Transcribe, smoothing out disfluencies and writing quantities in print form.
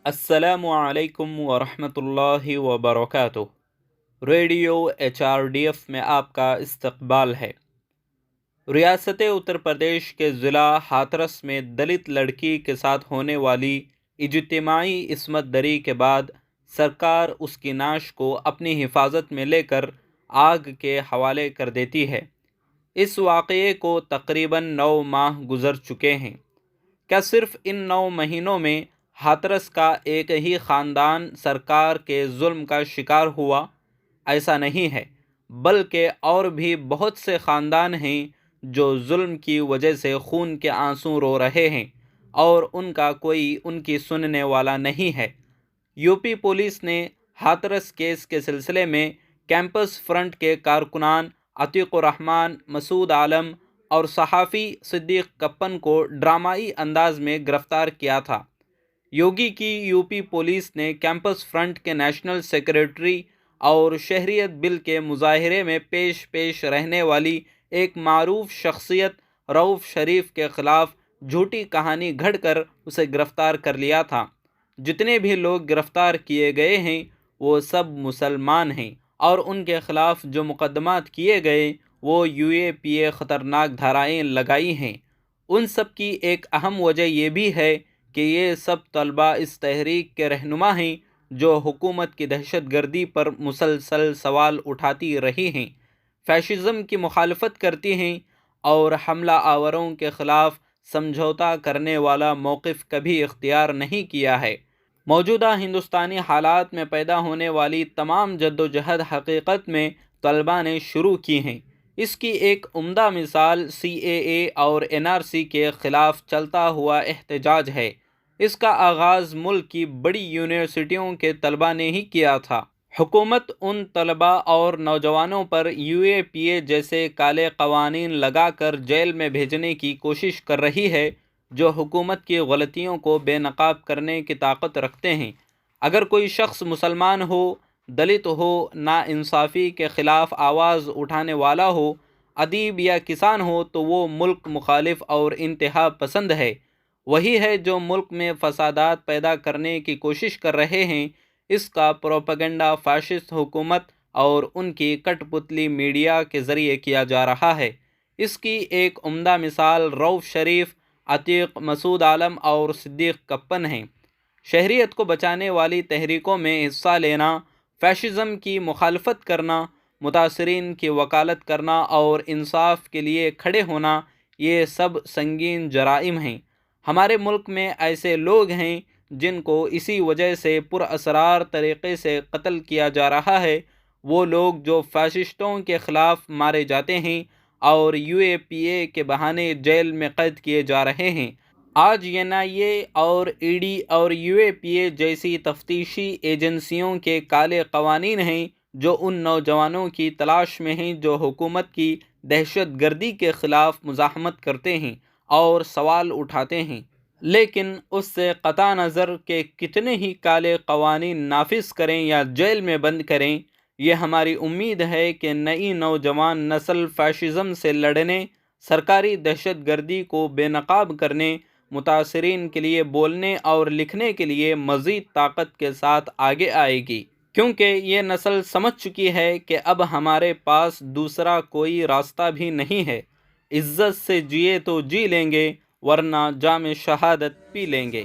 السلام علیکم ورحمۃ اللہ وبرکاتہ۔ ریڈیو HRDF میں آپ کا استقبال ہے۔ ریاست اتر پردیش کے ضلع ہاتھرس میں دلت لڑکی کے ساتھ ہونے والی اجتماعی عصمت دری کے بعد سرکار اس کی نعش کو اپنی حفاظت میں لے کر آگ کے حوالے کر دیتی ہے۔ اس واقعے کو تقریباً 9 ماہ گزر چکے ہیں۔ کیا صرف ان 9 مہینوں میں ہاتھرس کا ایک ہی خاندان سرکار کے ظلم کا شکار ہوا؟ ایسا نہیں ہے، بلکہ اور بھی بہت سے خاندان ہیں جو ظلم کی وجہ سے خون کے آنسو رو رہے ہیں اور ان کا کوئی ان کی سننے والا نہیں ہے۔ یوپی پولیس نے ہاتھرس کیس کے سلسلے میں کیمپس فرنٹ کے کارکنان عتیق الرحمن، مسعود عالم اور صحافی صدیق کپن کو ڈرامائی انداز میں گرفتار کیا تھا۔ یوگی کی یوپی پولیس نے کیمپس فرنٹ کے نیشنل سیکریٹری اور شہریت بل کے مظاہرے میں پیش رہنے والی ایک معروف شخصیت رؤف شریف کے خلاف جھوٹی کہانی گھڑ کر اسے گرفتار کر لیا تھا۔ جتنے بھی لوگ گرفتار کیے گئے ہیں وہ سب مسلمان ہیں اور ان کے خلاف جو مقدمات کیے گئے وہ UAPA خطرناک دھارائیں لگائی ہیں۔ ان سب کی ایک اہم وجہ یہ بھی ہے کہ یہ سب طلباء اس تحریک کے رہنما ہیں جو حکومت کی دہشت گردی پر مسلسل سوال اٹھاتی رہی ہیں، فیشزم کی مخالفت کرتی ہیں اور حملہ آوروں کے خلاف سمجھوتا کرنے والا موقف کبھی اختیار نہیں کیا ہے۔ موجودہ ہندوستانی حالات میں پیدا ہونے والی تمام جدوجہد حقیقت میں طلباء نے شروع کی ہیں۔ اس کی ایک عمدہ مثال CAA اور NRC کے خلاف چلتا ہوا احتجاج ہے۔ اس کا آغاز ملک کی بڑی یونیورسٹیوں کے طلباء نے ہی کیا تھا۔ حکومت ان طلباء اور نوجوانوں پر UAPA جیسے کالے قوانین لگا کر جیل میں بھیجنے کی کوشش کر رہی ہے جو حکومت کی غلطیوں کو بے نقاب کرنے کی طاقت رکھتے ہیں۔ اگر کوئی شخص مسلمان ہو، دلت ہو، ناانصافی کے خلاف آواز اٹھانے والا ہو، ادیب یا کسان ہو تو وہ ملک مخالف اور انتہا پسند ہے۔ وہی ہے جو ملک میں فسادات پیدا کرنے کی کوشش کر رہے ہیں۔ اس کا پروپیگنڈا فاشسٹ حکومت اور ان کی کٹ پتلی میڈیا کے ذریعے کیا جا رہا ہے۔ اس کی ایک عمدہ مثال رؤف شریف، عتیق، مسعود عالم اور صدیق کپن ہیں۔ شہریت کو بچانے والی تحریکوں میں حصہ لینا، فیشزم کی مخالفت کرنا، متاثرین کی وکالت کرنا اور انصاف کے لیے کھڑے ہونا، یہ سب سنگین جرائم ہیں۔ ہمارے ملک میں ایسے لوگ ہیں جن کو اسی وجہ سے پراسرار طریقے سے قتل کیا جا رہا ہے۔ وہ لوگ جو فاشسٹوں کے خلاف مارے جاتے ہیں اور UAPA کے بہانے جیل میں قید کیے جا رہے ہیں۔ آج NIA اور ED اور UAPA جیسی تفتیشی ایجنسیوں کے کالے قوانین ہیں جو ان نوجوانوں کی تلاش میں ہیں جو حکومت کی دہشت گردی کے خلاف مزاحمت کرتے ہیں اور سوال اٹھاتے ہیں، لیکن اس سے قطع نظر کہ کتنے ہی کالے قوانین نافذ کریں یا جیل میں بند کریں، یہ ہماری امید ہے کہ نئی نوجوان نسل فیشزم سے لڑنے، سرکاری دہشت گردی کو بے نقاب کرنے، متاثرین کے لیے بولنے اور لکھنے کے لیے مزید طاقت کے ساتھ آگے آئے گی، کیونکہ یہ نسل سمجھ چکی ہے کہ اب ہمارے پاس دوسرا کوئی راستہ بھی نہیں ہے۔ عزت سے جیے تو جی لیں گے ورنہ جام شہادت پی لیں گے۔